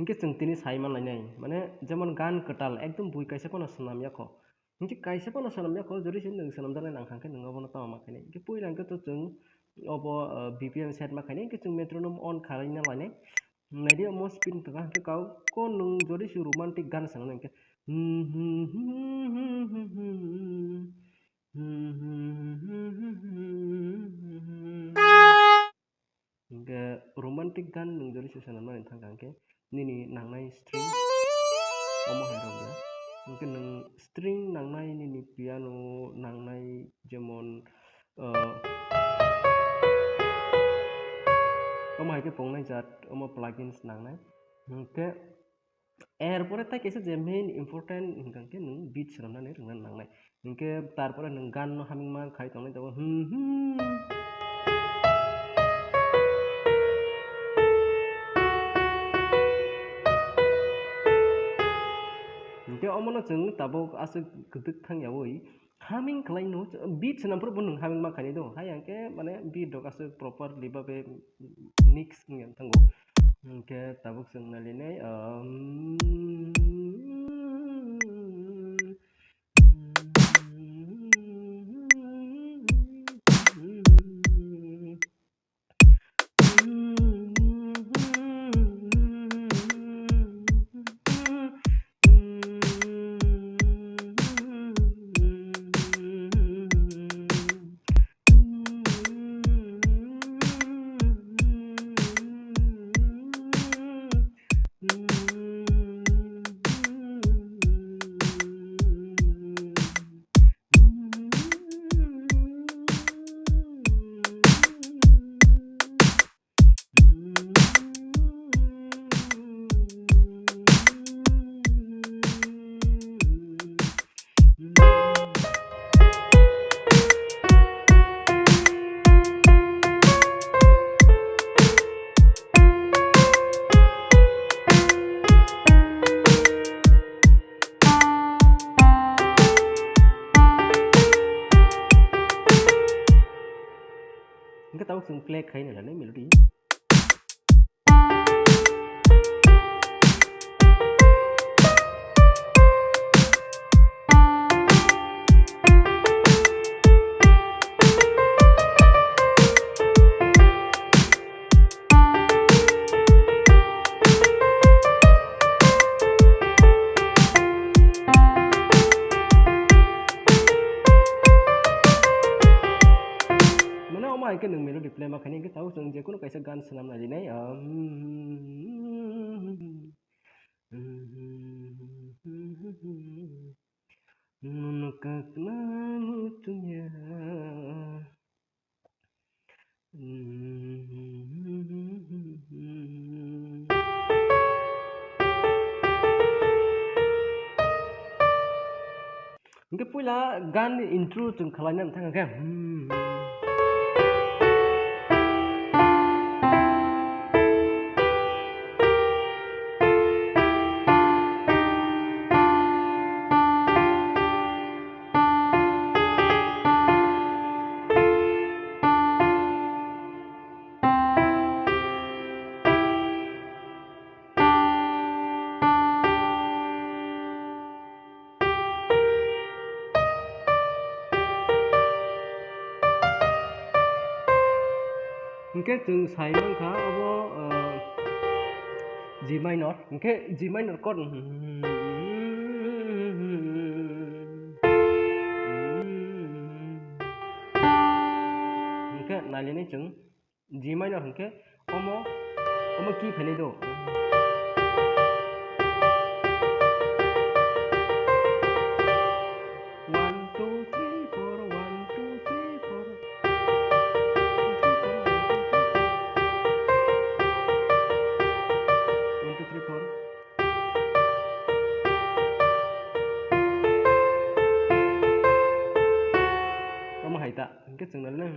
इनके जों तिनि साइमान लाइनाय माने जेमन गान कटाल एकदम बुइ काइसे पनो सनाम याखो इनके काइसे पनो सनाम याखो जरि सिन नों सनाम जानाय नांखांखे नों अबनो तामा माखायनाय इनके पुइ लांके तो जों अब BPM सेट माखायनाय इनके जों मेट्रोनोम अन खालायना लायनाय नायदि मो स्पिन तका इनके काउ को नों जरि सि रोमांटिक गान सनाम इनके इनके रोमांटिक गान नों जरि सि सनाम नाय थांखांखे निनि नांनाय स्ट्रिंग अमो हायरबिया इनके नों स्ट्रिंग नांनाय निनि पियानो नांनाय जेमन अमो हायके पंगनाय जात अमो प्लगइन्स नांनाय इनके एरपरे ताइ कैसे जे मेन इम्पोर्टेंट इनके नों बीट सनामनानै रोंना नांनाय इनके तारपरे नों गान हामिंग मा खाय तंनाय जाबो इनके अमनो जों ताबो आसे गदक थांयावै हामिंग खालायनो बीट सनामफोर बुं हामिंग मा खायनि दो हाय आंके माने बीट दो आसे प्रॉपरलि बाबे मिक्स ngam tango इनके ताबो जों नालिनाय इनके ताबो जों प्ले खायनो लानाय मेलोडी के नों मेलोडी प्ले माखायनि इनके ताबो जों जेकुनु काइसे गान सनामना लिनाय इनके पुला गान इंट्रो जों खालायना थांगाखे इनके जों साइमन खा अब G minor इनके G minor chord इनके नालिनाय जों G minor इनके अमो की फैनाय दो इनके जों नालिनाय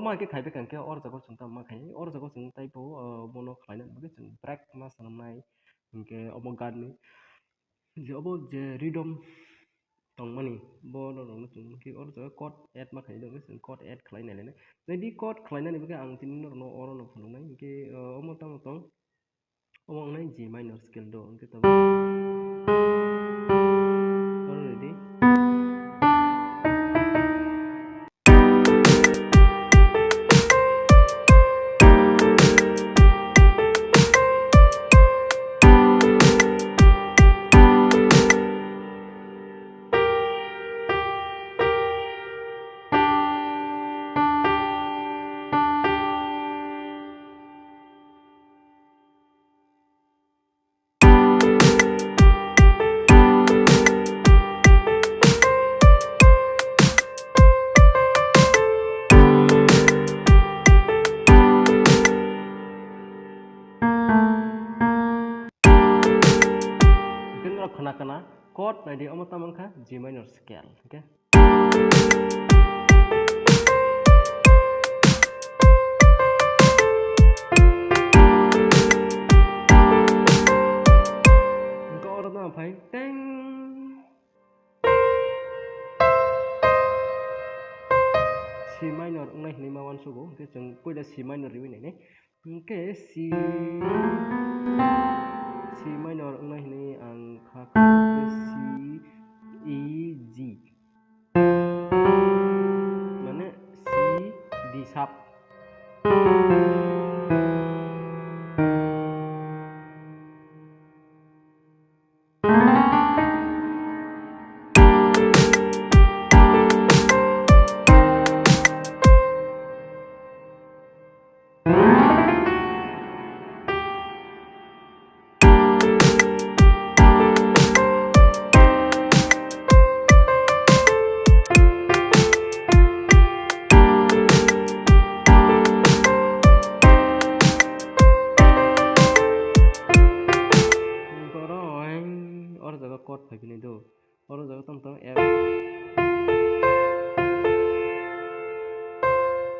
ma ke khai bekan ke or jago chung ta ma khai or jago chung tai po bono khlaina bage chung break ma sanamnai hingke obo gan ni je obo je rhythm tongmani bono rong chung ke or jago chord add ma khai dong chung chord add khlaina lene jadi chord khlaina ni bage ang tin no oro no phunai hingke omo tang tong omo nai G minor scale do hingke tabo ready. Kena chord nanti omo tamangka G minor scale, okay? Engkau orang tu apa? Teng. C minor, ngai ni mawan sugo, okay? Jeng puida C minor riwi ni, okay? C minor ngai ni angka C E G. Mana C D sharp. Chord begini tuh, orang jago tentang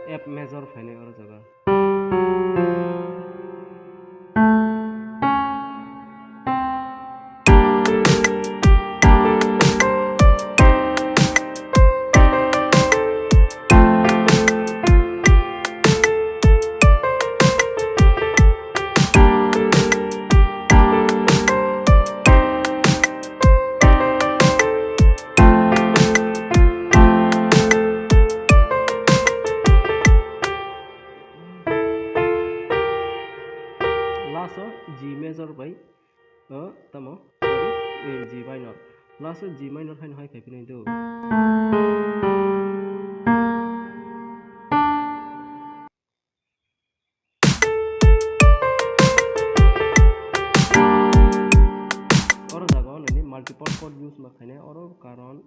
F major fine orang jago. G major by tamo sorry G minor last G minor hain hai kai pinai do oro jago nani multiple chord use makhaine oro karon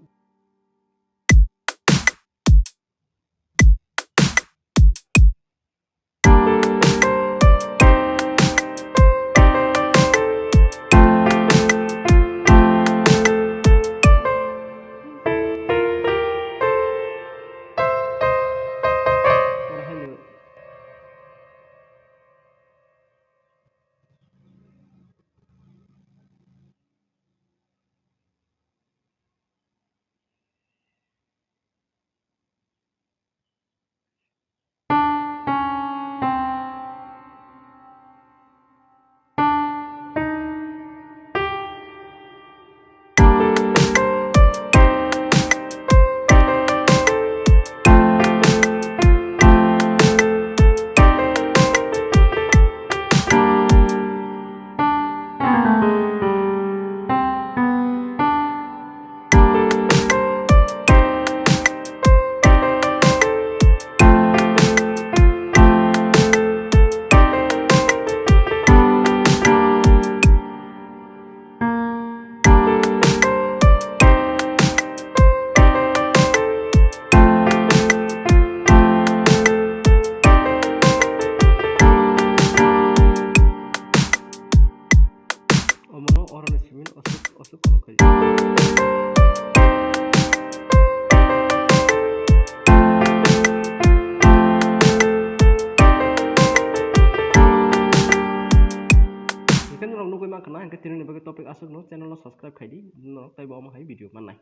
rok nugui ma kana hingke tini ni bagui topic asuk no channel no subscribe khai di no tai bo ama hai video mannai.